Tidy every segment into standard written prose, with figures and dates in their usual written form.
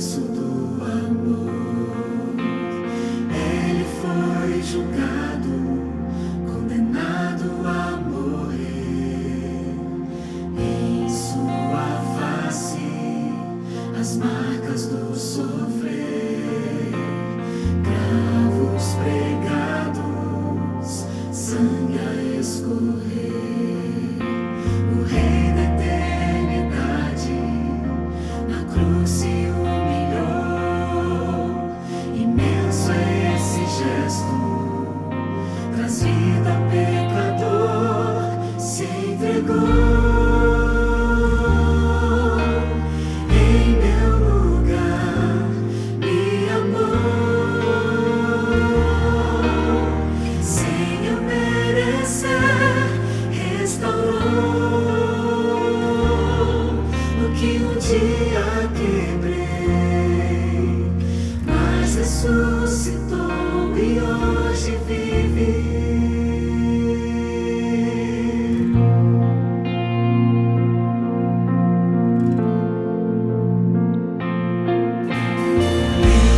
preço do amor. Ele foi julgado, condenado a morrer. Em sua face, as marcas do sofrer. Cravos pregados, sangue a escorrer. O Rei da eternidade na cruz se humilhou. Imenso é esse gesto, traz vida ao pecador, se entregou. Em meu lugar me amou, sem eu merecer, restaurou o que um dia quebrei, mas ressuscitou e hoje vive.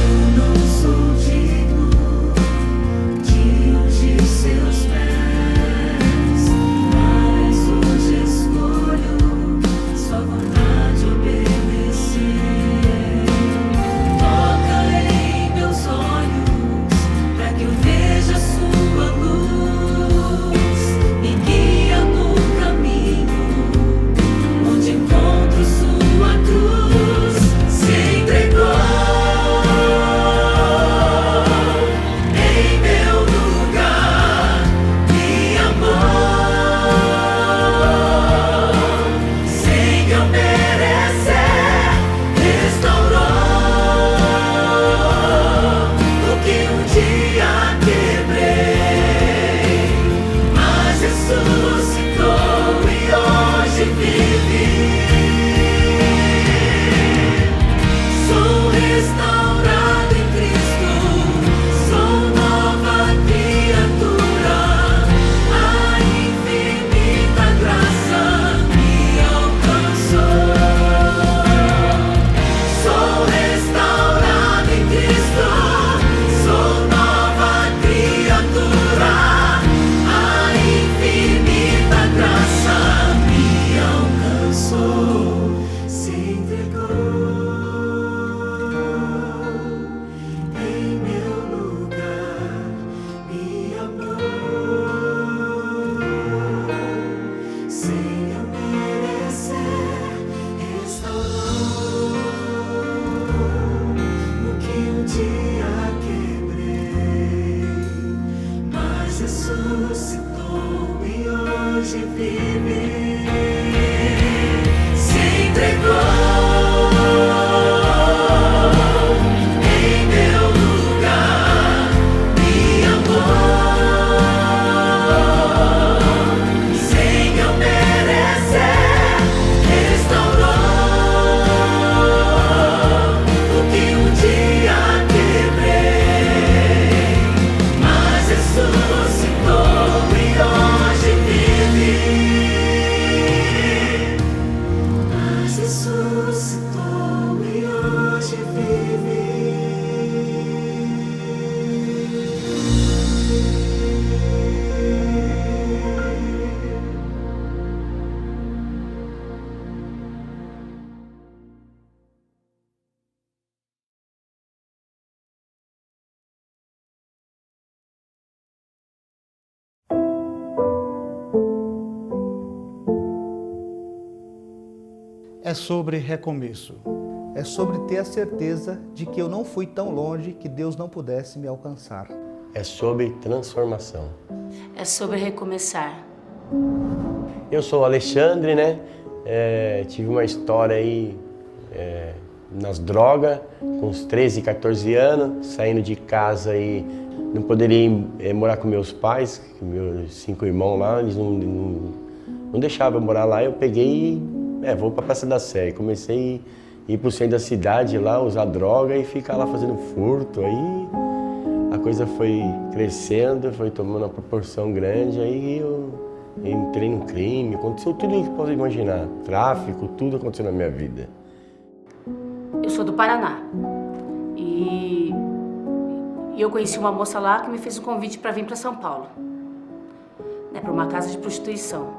Eu não sou digno de ungir seus pés, mas hoje escolho sua vontade obedecer. Toca em meus olhos, para que eu veja sua luz. Me guia no caminho, onde encontro sua cruz. Se entregou em meu lugar, me amou, sem eu merecer, restaurou o que um dia quebrei, mas ressuscitou e hoje vive. Sou restaurado em Cristo, sou nova criatura, a infinita graça me alcançou. Sou restaurado em Cristo, sou nova criatura, a infinita graça me alcançou, se entregou em meu lugar, me amou, sem eu merecer, restaurou o que um dia quebrei, mas ressuscitou e hoje vive. Se entregou em meu lugar, me amou, sem eu merecer, restaurou o que um dia quebrei, mas ressuscitou e hoje vive. Mas ressuscitou e hoje vive. É sobre recomeço. É sobre ter a certeza de que eu não fui tão longe que Deus não pudesse me alcançar. É sobre transformação. É sobre recomeçar. Eu sou o Alexandre, né? Tive uma história aí nas drogas, com uns 13, 14 anos, saindo de casa e não poderia morar com meus pais, meus 5 irmãos lá, eles não deixavam eu morar lá. Eu peguei e vou para a Praça da Sé. Comecei a ir para o centro da cidade lá, usar droga e ficar lá fazendo furto. Aí a coisa foi crescendo, foi tomando uma proporção grande, aí eu entrei no crime, aconteceu tudo o que posso imaginar, tráfico, tudo aconteceu na minha vida. Eu sou do Paraná. E eu conheci uma moça lá que me fez um convite para vir para São Paulo, né, para uma casa de prostituição.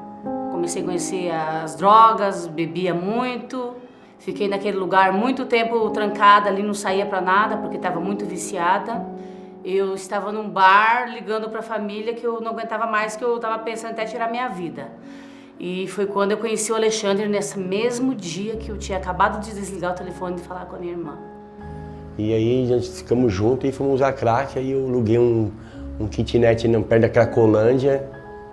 Comecei a conhecer as drogas, bebia muito, fiquei naquele lugar muito tempo trancada ali, não saía para nada porque estava muito viciada. Eu estava num bar ligando para a família que eu não aguentava mais, que eu estava pensando até tirar minha vida. E foi quando eu conheci o Alexandre, nesse mesmo dia que eu tinha acabado de desligar o telefone e falar com a minha irmã. E aí a gente ficamos juntos e fomos usar crack, aí eu aluguei um kitnet perto da Cracolândia.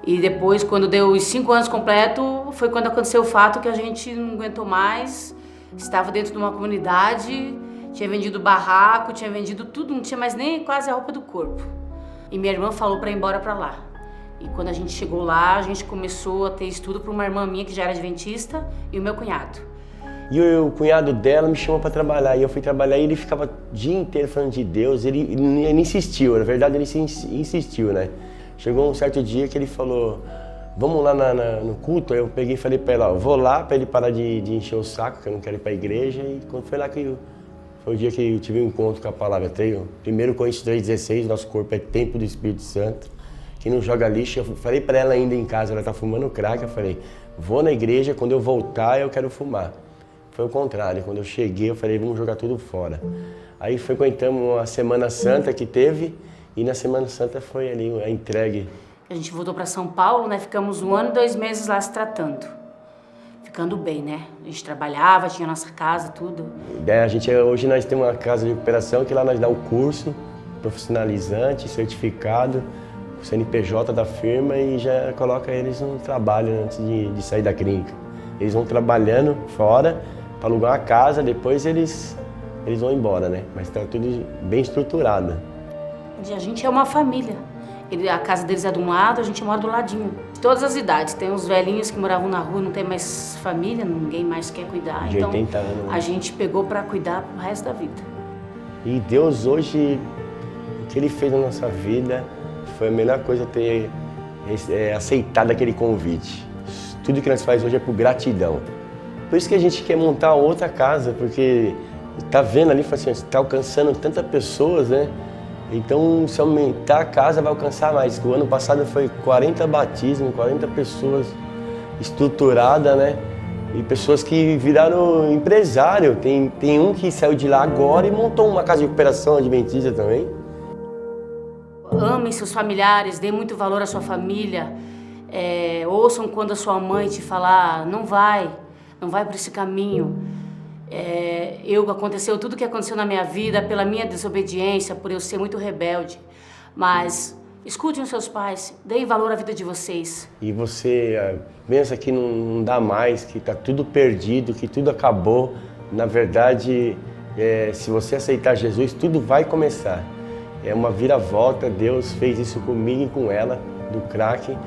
E depois, quando deu os 5 anos completos, foi quando aconteceu o fato que a gente não aguentou mais, estava dentro de uma comunidade, tinha vendido barraco, tinha vendido tudo, não tinha mais nem quase a roupa do corpo. E minha irmã falou para ir embora para lá. E quando a gente chegou lá, a gente começou a ter estudo para uma irmã minha que já era adventista e o meu cunhado. E o cunhado dela me chamou para trabalhar, e eu fui trabalhar e ele ficava o dia inteiro falando de Deus, ele insistiu, na verdade ele insistiu, né? Chegou um certo dia que ele falou, vamos lá no culto, aí eu peguei e falei para ele, ó, vou lá para ele parar de encher o saco, que eu não quero ir para a igreja, e quando foi lá que foi o dia que eu tive um encontro com a palavra, 1 Coríntios 3,16, nosso corpo é templo do Espírito Santo, que não joga lixo. Eu falei para ela ainda em casa, ela tá fumando crack, eu falei, vou na igreja, quando eu voltar eu quero fumar. Foi o contrário, quando eu cheguei eu falei, vamos jogar tudo fora. Aí frequentamos a Semana Santa que teve, e na Semana Santa foi ali a entregue. A gente voltou para São Paulo, né? Ficamos 1 ano e 2 meses lá se tratando. Ficando bem, né? A gente trabalhava, tinha nossa casa, tudo. Hoje nós temos uma casa de recuperação que lá nós dá o curso profissionalizante, certificado, o CNPJ da firma e já coloca eles no trabalho antes de sair da clínica. Eles vão trabalhando fora para alugar uma casa, depois eles vão embora, né? Mas está tudo bem estruturado. A gente é uma família. A casa deles é de um lado, a gente mora do ladinho. De todas as idades. Tem uns velhinhos que moravam na rua, não tem mais família, ninguém mais quer cuidar. De 80 anos. A gente pegou para cuidar pro resto da vida. E Deus hoje, o que Ele fez na nossa vida, foi a melhor coisa ter aceitado aquele convite. Tudo que nós fazemos hoje é por gratidão. Por isso que a gente quer montar outra casa, porque tá vendo ali, assim, está alcançando tantas pessoas, né? Então, se aumentar a casa, vai alcançar mais. O ano passado foi 40 batismos, 40 pessoas estruturadas, né? E pessoas que viraram empresário. Tem um que saiu de lá agora e montou uma casa de recuperação adventista também. Amem seus familiares, dê muito valor à sua família. Ouçam quando a sua mãe te falar, não vai por esse caminho. Aconteceu tudo o que aconteceu na minha vida pela minha desobediência, por eu ser muito rebelde. Mas escutem os seus pais, deem valor à vida de vocês. E você pensa que não dá mais, que está tudo perdido, que tudo acabou. Na verdade, se você aceitar Jesus, tudo vai começar. É uma viravolta, Deus fez isso comigo e com ela, do crack,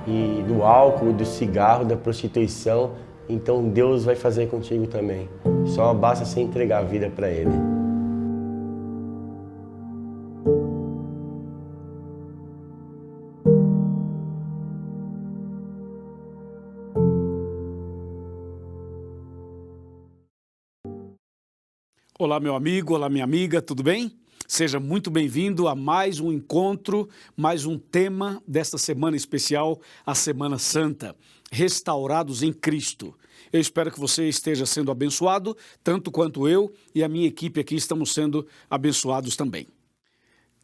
e do álcool, do cigarro, da prostituição. Então Deus vai fazer contigo também. Só basta você entregar a vida para Ele. Olá, meu amigo, olá, minha amiga, tudo bem? Seja muito bem-vindo a mais um encontro, mais um tema desta semana especial, a Semana Santa, Restaurados em Cristo. Eu espero que você esteja sendo abençoado, tanto quanto eu e a minha equipe aqui estamos sendo abençoados também.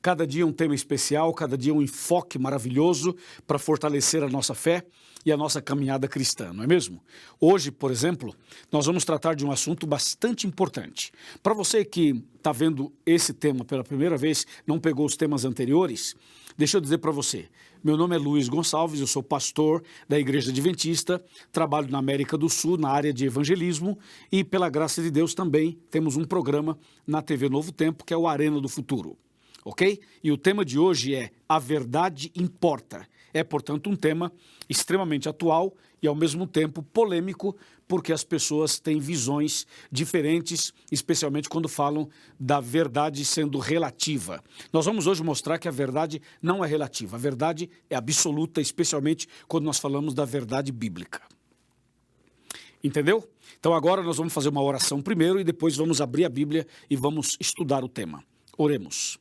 Cada dia um tema especial, cada dia um enfoque maravilhoso para fortalecer a nossa fé e a nossa caminhada cristã, não é mesmo? Hoje, por exemplo, nós vamos tratar de um assunto bastante importante. Para você que está vendo esse tema pela primeira vez, não pegou os temas anteriores, deixa eu dizer para você, meu nome é Luiz Gonçalves, eu sou pastor da Igreja Adventista, trabalho na América do Sul, na área de evangelismo e, pela graça de Deus, também temos um programa na TV Novo Tempo, que é o Arena do Futuro. Ok? E o tema de hoje é A Verdade Importa. É, portanto, um tema extremamente atual e, ao mesmo tempo, polêmico, porque as pessoas têm visões diferentes, especialmente quando falam da verdade sendo relativa. Nós vamos hoje mostrar que a verdade não é relativa, a verdade é absoluta, especialmente quando nós falamos da verdade bíblica. Entendeu? Então agora nós vamos fazer uma oração primeiro e depois vamos abrir a Bíblia e vamos estudar o tema. Oremos.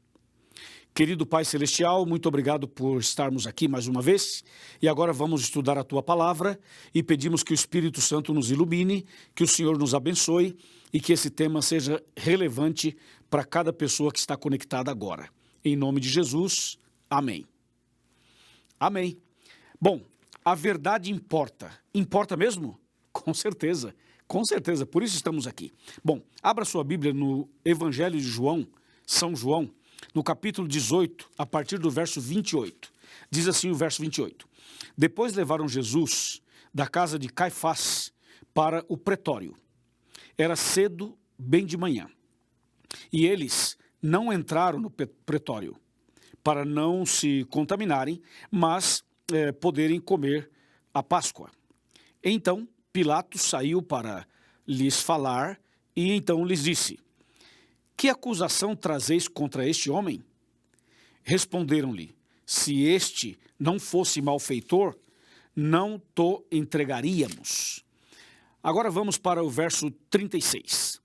Querido Pai Celestial, muito obrigado por estarmos aqui mais uma vez e agora vamos estudar a Tua Palavra e pedimos que o Espírito Santo nos ilumine, que o Senhor nos abençoe e que esse tema seja relevante para cada pessoa que está conectada agora. Em nome de Jesus, amém. Amém. Bom, a verdade importa. Importa mesmo? Com certeza, por isso estamos aqui. Bom, abra sua Bíblia no Evangelho de João, São João, no capítulo 18, a partir do verso 28. Diz assim o verso 28. Depois levaram Jesus da casa de Caifás para o pretório. Era cedo, bem de manhã. E eles não entraram no pretório para não se contaminarem, mas poderem comer a Páscoa. Então Pilatos saiu para lhes falar e então lhes disse: que acusação trazeis contra este homem? Responderam-lhe: se este não fosse malfeitor, não te entregaríamos. Agora vamos para o verso 36.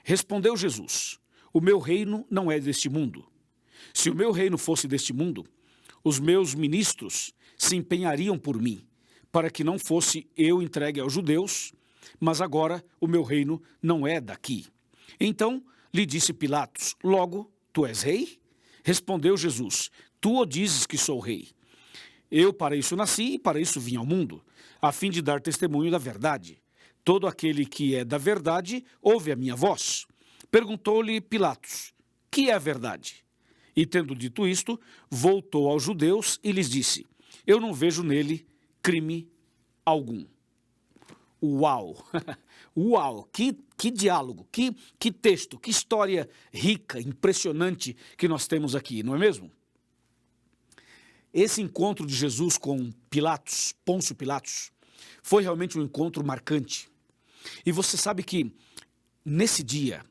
Respondeu Jesus: o meu reino não é deste mundo. Se o meu reino fosse deste mundo, os meus ministros se empenhariam por mim, para que não fosse eu entregue aos judeus, mas agora o meu reino não é daqui. Então lhe disse Pilatos: logo, tu és rei? Respondeu Jesus: tu o dizes que sou rei. Eu para isso nasci e para isso vim ao mundo, a fim de dar testemunho da verdade. Todo aquele que é da verdade ouve a minha voz. Perguntou-lhe Pilatos: que é a verdade? E tendo dito isto, voltou aos judeus e lhes disse: eu não vejo nele crime algum. Uau! Uau! Que diálogo, que texto, que história rica, impressionante que nós temos aqui, não é mesmo? Esse encontro de Jesus com Pilatos, Pôncio Pilatos, foi realmente um encontro marcante. E você sabe que nesse dia,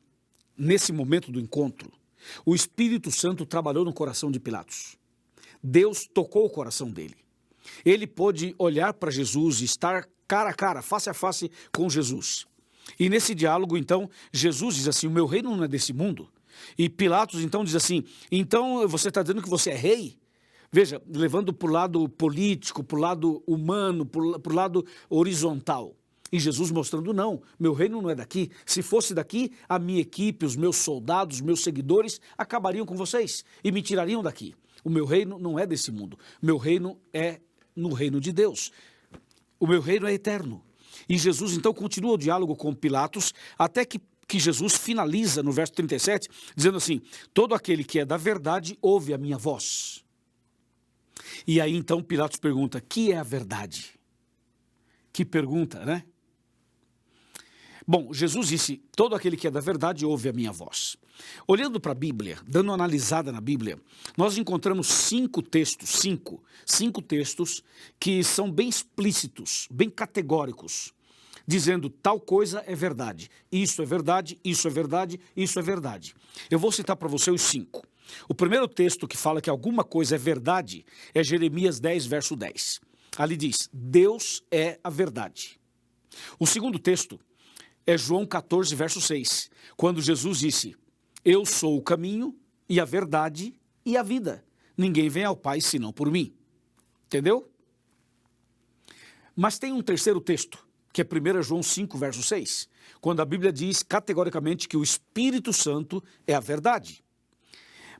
nesse momento do encontro, o Espírito Santo trabalhou no coração de Pilatos. Deus tocou o coração dele. Ele pôde olhar para Jesus e estar cara a cara, face a face com Jesus. E nesse diálogo, então, Jesus diz assim: o meu reino não é desse mundo. E Pilatos, então, diz assim: então você está dizendo que você é rei? Veja, levando para o lado político, para o lado humano, para o lado horizontal. E Jesus mostrando: não, meu reino não é daqui. Se fosse daqui, a minha equipe, os meus soldados, os meus seguidores acabariam com vocês e me tirariam daqui. O meu reino não é desse mundo. Meu reino é no reino de Deus. O meu reino é eterno. E Jesus então continua o diálogo com Pilatos, até que Jesus finaliza no verso 37, dizendo assim: todo aquele que é da verdade ouve a minha voz. E aí então Pilatos pergunta: que é a verdade? Que pergunta, né? Bom, Jesus disse: todo aquele que é da verdade ouve a minha voz. Olhando para a Bíblia, dando uma analisada na Bíblia, nós encontramos cinco textos que são bem explícitos, bem categóricos, dizendo tal coisa é verdade, isso é verdade, isso é verdade, isso é verdade. Eu vou citar para você os 5. O primeiro texto que fala que alguma coisa é verdade é Jeremias 10, verso 10. Ali diz: Deus é a verdade. O segundo texto é João 14, verso 6, quando Jesus disse: eu sou o caminho e a verdade e a vida. Ninguém vem ao Pai senão por mim. Entendeu? Mas tem um terceiro texto, que é 1 João 5, verso 6, quando a Bíblia diz categoricamente que o Espírito Santo é a verdade.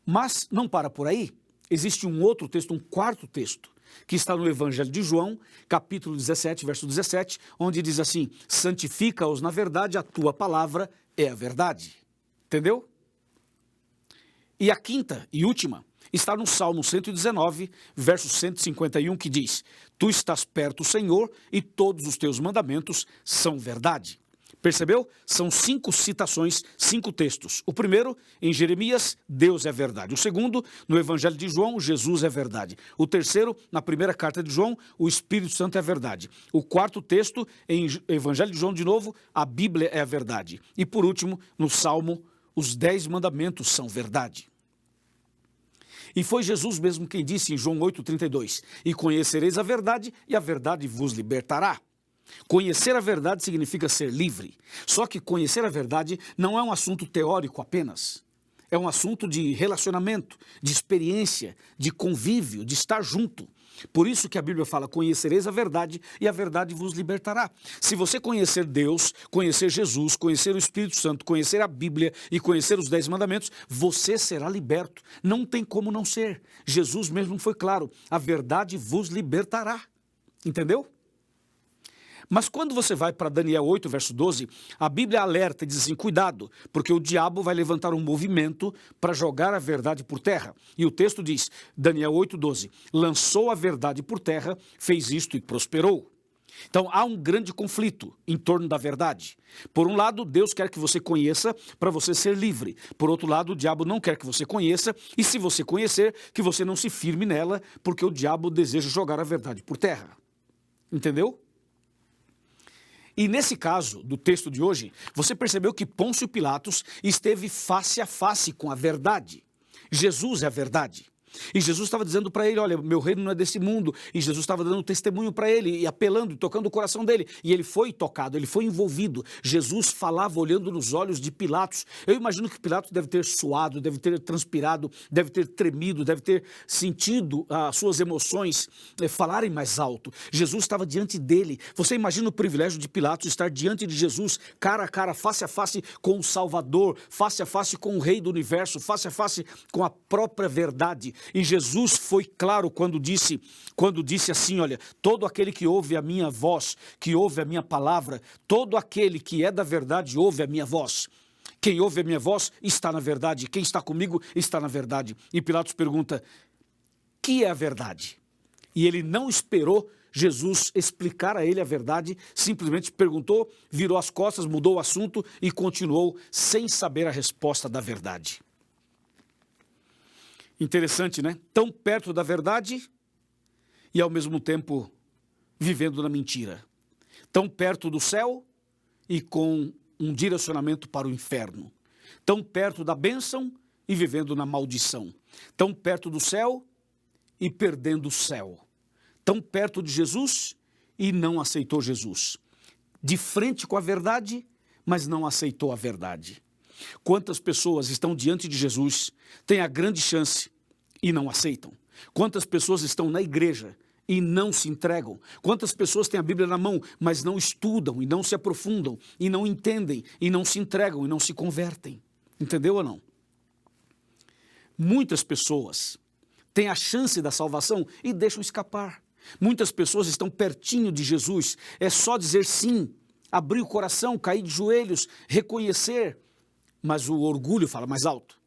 Mas não para por aí. Existe um outro texto, um quarto texto, que está no Evangelho de João, capítulo 17, verso 17, onde diz assim: santifica-os na verdade, a tua palavra é a verdade. Entendeu? E a quinta e última está no Salmo 119, verso 151, que diz: tu estás perto, Senhor, e todos os teus mandamentos são verdade. Percebeu? São 5 citações, 5 textos. O primeiro, em Jeremias, Deus é verdade. O segundo, no Evangelho de João, Jesus é verdade. O terceiro, na primeira carta de João, o Espírito Santo é verdade. O quarto texto, em Evangelho de João, de novo, a Bíblia é a verdade. E por último, no Salmo, os 10 mandamentos são verdade. E foi Jesus mesmo quem disse em João 8,32, e conhecereis a verdade, e a verdade vos libertará. Conhecer a verdade significa ser livre. Só que conhecer a verdade não é um assunto teórico apenas. É um assunto de relacionamento, de experiência, de convívio, de estar junto. Por isso que a Bíblia fala, conhecereis a verdade e a verdade vos libertará. Se você conhecer Deus, conhecer Jesus, conhecer o Espírito Santo, conhecer a Bíblia e conhecer os 10 mandamentos, você será liberto. Não tem como não ser. Jesus mesmo foi claro, a verdade vos libertará. Entendeu? Mas quando você vai para Daniel 8, verso 12, a Bíblia alerta e diz assim, cuidado, porque o diabo vai levantar um movimento para jogar a verdade por terra. E o texto diz, Daniel 8, 12, lançou a verdade por terra, fez isto e prosperou. Então há um grande conflito em torno da verdade. Por um lado, Deus quer que você conheça para você ser livre. Por outro lado, o diabo não quer que você conheça e se você conhecer, que você não se firme nela, porque o diabo deseja jogar a verdade por terra. Entendeu? E nesse caso, do texto de hoje, você percebeu que Pôncio Pilatos esteve face a face com a verdade. Jesus é a verdade. E Jesus estava dizendo para ele, olha, meu reino não é desse mundo. E Jesus estava dando testemunho para ele, e apelando, e tocando o coração dele. E ele foi tocado, ele foi envolvido. Jesus falava olhando nos olhos de Pilatos. Eu imagino que Pilatos deve ter suado, deve ter transpirado, deve ter tremido, deve ter sentido as suas emoções falarem mais alto. Jesus estava diante dele. Você imagina o privilégio de Pilatos estar diante de Jesus, cara a cara, face a face com o Salvador, face a face com o Rei do Universo, face a face com a própria verdade. E Jesus foi claro quando disse assim, olha, todo aquele que ouve a minha voz, que ouve a minha palavra, todo aquele que é da verdade ouve a minha voz. Quem ouve a minha voz está na verdade, quem está comigo está na verdade. E Pilatos pergunta, que é a verdade? E ele não esperou Jesus explicar a ele a verdade, simplesmente perguntou, virou as costas, mudou o assunto e continuou sem saber a resposta da verdade. Interessante, né? Tão perto da verdade e ao mesmo tempo vivendo na mentira. Tão perto do céu e com um direcionamento para o inferno. Tão perto da bênção e vivendo na maldição. Tão perto do céu e perdendo o céu. Tão perto de Jesus e não aceitou Jesus. De frente com a verdade, mas não aceitou a verdade. Quantas pessoas estão diante de Jesus, têm a grande chance e não aceitam? Quantas pessoas estão na igreja e não se entregam? Quantas pessoas têm a Bíblia na mão, mas não estudam e não se aprofundam e não entendem e não se entregam e não se convertem? Entendeu ou não? Muitas pessoas têm a chance da salvação e deixam escapar. Muitas pessoas estão pertinho de Jesus, é só dizer sim, abrir o coração, cair de joelhos, reconhecer, mas o orgulho fala mais alto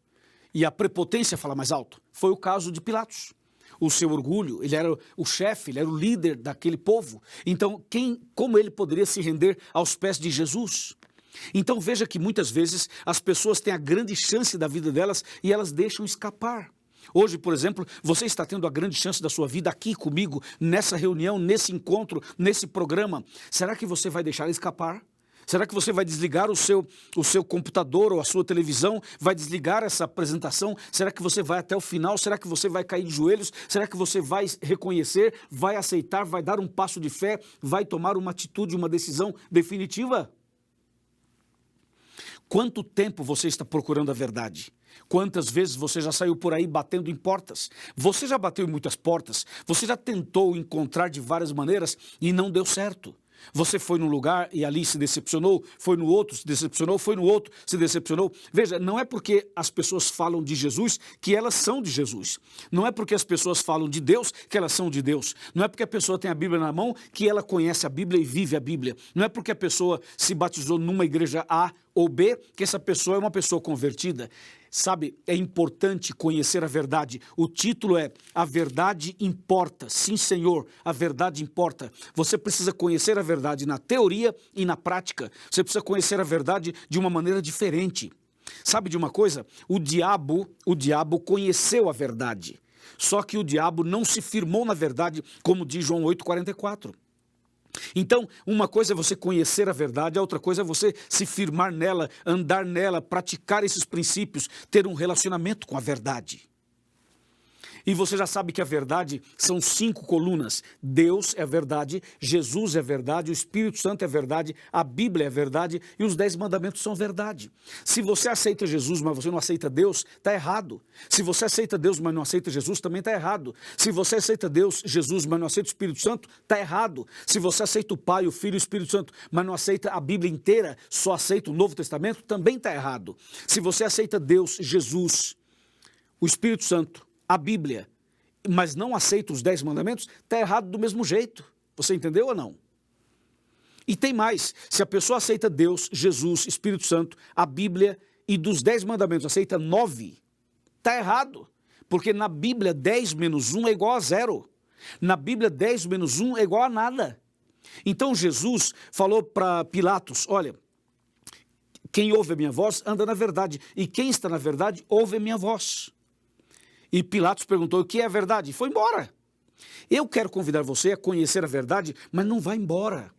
e a prepotência fala mais alto. Foi o caso de Pilatos. O seu orgulho, ele era o chefe, ele era o líder daquele povo. Então, como ele poderia se render aos pés de Jesus? Então veja que muitas vezes as pessoas têm a grande chance da vida delas e elas deixam escapar. Hoje, por exemplo, você está tendo a grande chance da sua vida aqui comigo, nessa reunião, nesse encontro, nesse programa. Será que você vai deixar escapar? Será que você vai desligar o seu computador ou a sua televisão? Vai desligar essa apresentação? Será que você vai até o final? Será que você vai cair de joelhos? Será que você vai reconhecer, vai aceitar, vai dar um passo de fé, vai tomar uma atitude, uma decisão definitiva? Quanto tempo você está procurando a verdade? Quantas vezes você já saiu por aí batendo em portas? Você já bateu em muitas portas? Você já tentou encontrar de várias maneiras e não deu certo? Você foi num lugar e ali se decepcionou, foi no outro, se decepcionou, foi no outro, se decepcionou. Veja, não é porque as pessoas falam de Jesus que elas são de Jesus. Não é porque as pessoas falam de Deus que elas são de Deus. Não é porque a pessoa tem a Bíblia na mão que ela conhece a Bíblia e vive a Bíblia. Não é porque a pessoa se batizou numa igreja A ou B que essa pessoa é uma pessoa convertida. Sabe, é importante conhecer a verdade. O título é A Verdade Importa. Sim, Senhor, a verdade importa. Você precisa conhecer a verdade na teoria e na prática. Você precisa conhecer a verdade de uma maneira diferente. Sabe de uma coisa? O diabo conheceu a verdade. Só que o diabo não se firmou na verdade, como diz João 8,44. Então, uma coisa é você conhecer a verdade, a outra coisa é você se firmar nela, andar nela, praticar esses princípios, ter um relacionamento com a verdade. E você já sabe que a verdade são 5 colunas. Deus é a verdade, Jesus é a verdade, o Espírito Santo é a verdade, a Bíblia é a verdade e os 10 mandamentos são verdade. Se você aceita Jesus, mas você não aceita Deus, está errado. Se você aceita Deus, mas não aceita Jesus, também está errado. Se você aceita Deus, Jesus, mas não aceita o Espírito Santo, está errado. Se você aceita o Pai, o Filho e o Espírito Santo, mas não aceita a Bíblia inteira, só aceita o Novo Testamento, também está errado. Se você aceita Deus, Jesus, o Espírito Santo, a Bíblia, mas não aceita os 10 mandamentos, está errado do mesmo jeito. Você entendeu ou não? E tem mais, se a pessoa aceita Deus, Jesus, Espírito Santo, a Bíblia e dos 10 mandamentos aceita 9, está errado. Porque na Bíblia 10 menos 1 é igual a 0. Na Bíblia 10 menos 1 é igual a nada. Então Jesus falou para Pilatos, olha, quem ouve a minha voz anda na verdade, e quem está na verdade ouve a minha voz. E Pilatos perguntou, o que é a verdade? E foi embora. Eu quero convidar você a conhecer a verdade, mas não vá embora.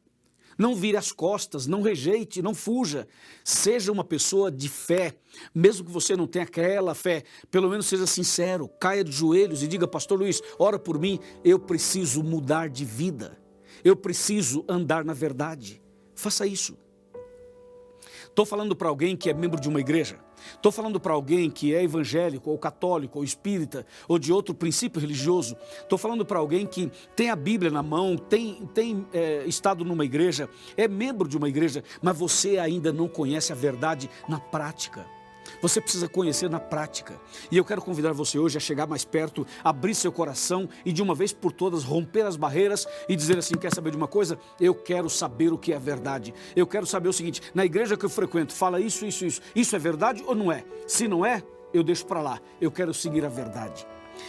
Não vire as costas, não rejeite, não fuja. Seja uma pessoa de fé, mesmo que você não tenha aquela fé, pelo menos seja sincero, caia de joelhos e diga, pastor Luiz, ora por mim, eu preciso mudar de vida. Eu preciso andar na verdade. Faça isso. Estou falando para alguém que é membro de uma igreja. Estou falando para alguém que é evangélico, ou católico, ou espírita, ou de outro princípio religioso. Estou falando para alguém que tem a Bíblia na mão, tem estado numa igreja, é membro de uma igreja, mas você ainda não conhece a verdade na prática. Você precisa conhecer na prática. E eu quero convidar você hoje a chegar mais perto, abrir seu coração e de uma vez por todas romper as barreiras e dizer assim, quer saber de uma coisa? Eu quero saber o que é verdade. Eu quero saber o seguinte, na igreja que eu frequento, fala isso, isso, isso. Isso é verdade ou não é? Se não é, eu deixo para lá. Eu quero seguir a verdade.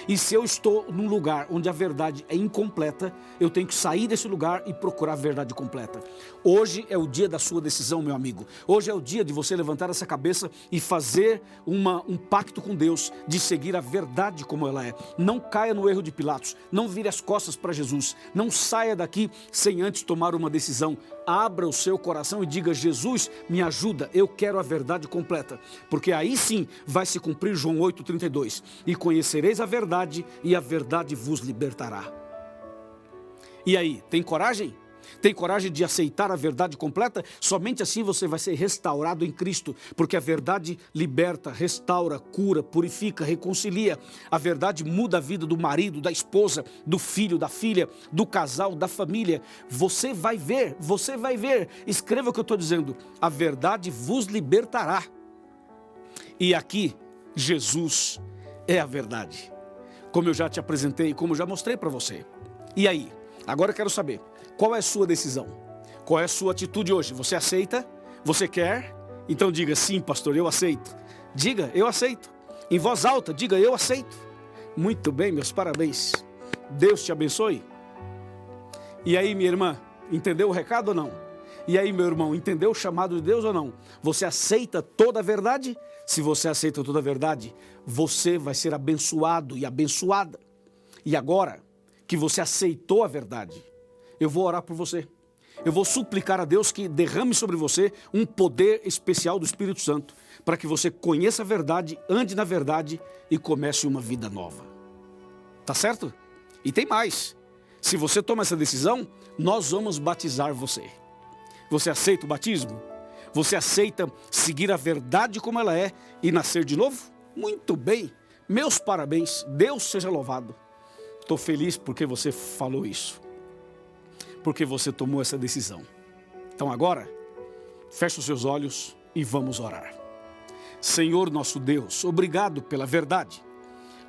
E se eu estou num lugar onde a verdade é incompleta, eu tenho que sair desse lugar e procurar a verdade completa. Hoje é o dia da sua decisão, meu amigo. Hoje é o dia de você levantar essa cabeça e fazer um pacto com Deus de seguir a verdade como ela é. Não caia no erro de Pilatos, não vire as costas para Jesus, não saia daqui sem antes tomar uma decisão. Abra o seu coração e diga, Jesus, me ajuda, eu quero a verdade completa. Porque aí sim vai se cumprir João 8,32. E conhecereis a verdade e a verdade vos libertará. E aí, tem coragem? Tem coragem de aceitar a verdade completa? Somente assim você vai ser restaurado em Cristo, porque a verdade liberta, restaura, cura, purifica, reconcilia. A verdade muda a vida do marido, da esposa, do filho, da filha, do casal, da família. Você vai ver. Escreva o que eu estou dizendo. A verdade vos libertará. E aqui, Jesus é a verdade. Como eu já te apresentei, como eu já mostrei para você. E aí? Agora eu quero saber, qual é a sua decisão? Qual é a sua atitude hoje? Você aceita? Você quer? Então diga, sim, pastor, eu aceito. Diga, eu aceito. Em voz alta, diga, eu aceito. Muito bem, meus parabéns. Deus te abençoe. E aí, minha irmã, entendeu o recado ou não? E aí, meu irmão, entendeu o chamado de Deus ou não? Você aceita toda a verdade? Se você aceita toda a verdade, você vai ser abençoado e abençoada. E agora que você aceitou a verdade, eu vou orar por você. Eu vou suplicar a Deus que derrame sobre você um poder especial do Espírito Santo, para que você conheça a verdade, ande na verdade e comece uma vida nova. Tá certo? E tem mais. Se você toma essa decisão, nós vamos batizar você. Você aceita o batismo? Você aceita seguir a verdade como ela é e nascer de novo? Muito bem. Meus parabéns. Deus seja louvado. Estou feliz porque você falou isso. Porque você tomou essa decisão. Então agora, feche os seus olhos e vamos orar. Senhor nosso Deus, obrigado pela verdade.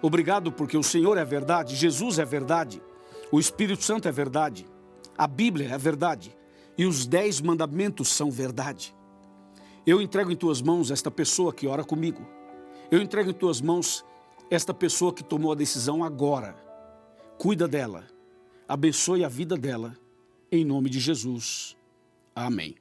Obrigado porque o Senhor é a verdade, Jesus é a verdade, o Espírito Santo é a verdade, a Bíblia é a verdade e os 10 mandamentos são verdade. Eu entrego em tuas mãos esta pessoa que ora comigo. Eu entrego em tuas mãos esta pessoa que tomou a decisão agora. Cuida dela, abençoe a vida dela, em nome de Jesus. Amém.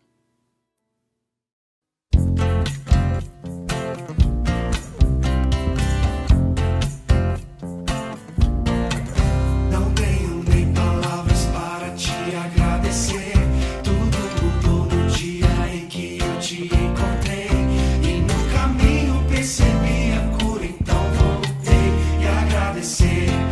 Não tenho nem palavras para te agradecer. Tudo mudou no dia em que eu te encontrei. E no caminho percebi a cura, então voltei e agradecer.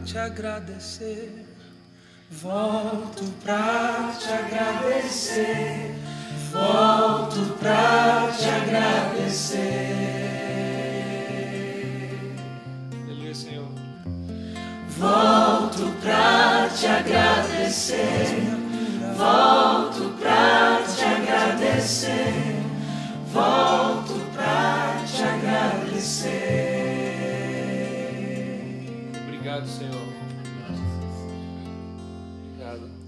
te agradecer. Volto pra te agradecer. Volto pra te agradecer. Aleluia, Senhor. Volto pra te agradecer. Volto pra te agradecer. Volto pra te agradecer. Obrigado, Senhor. Obrigado.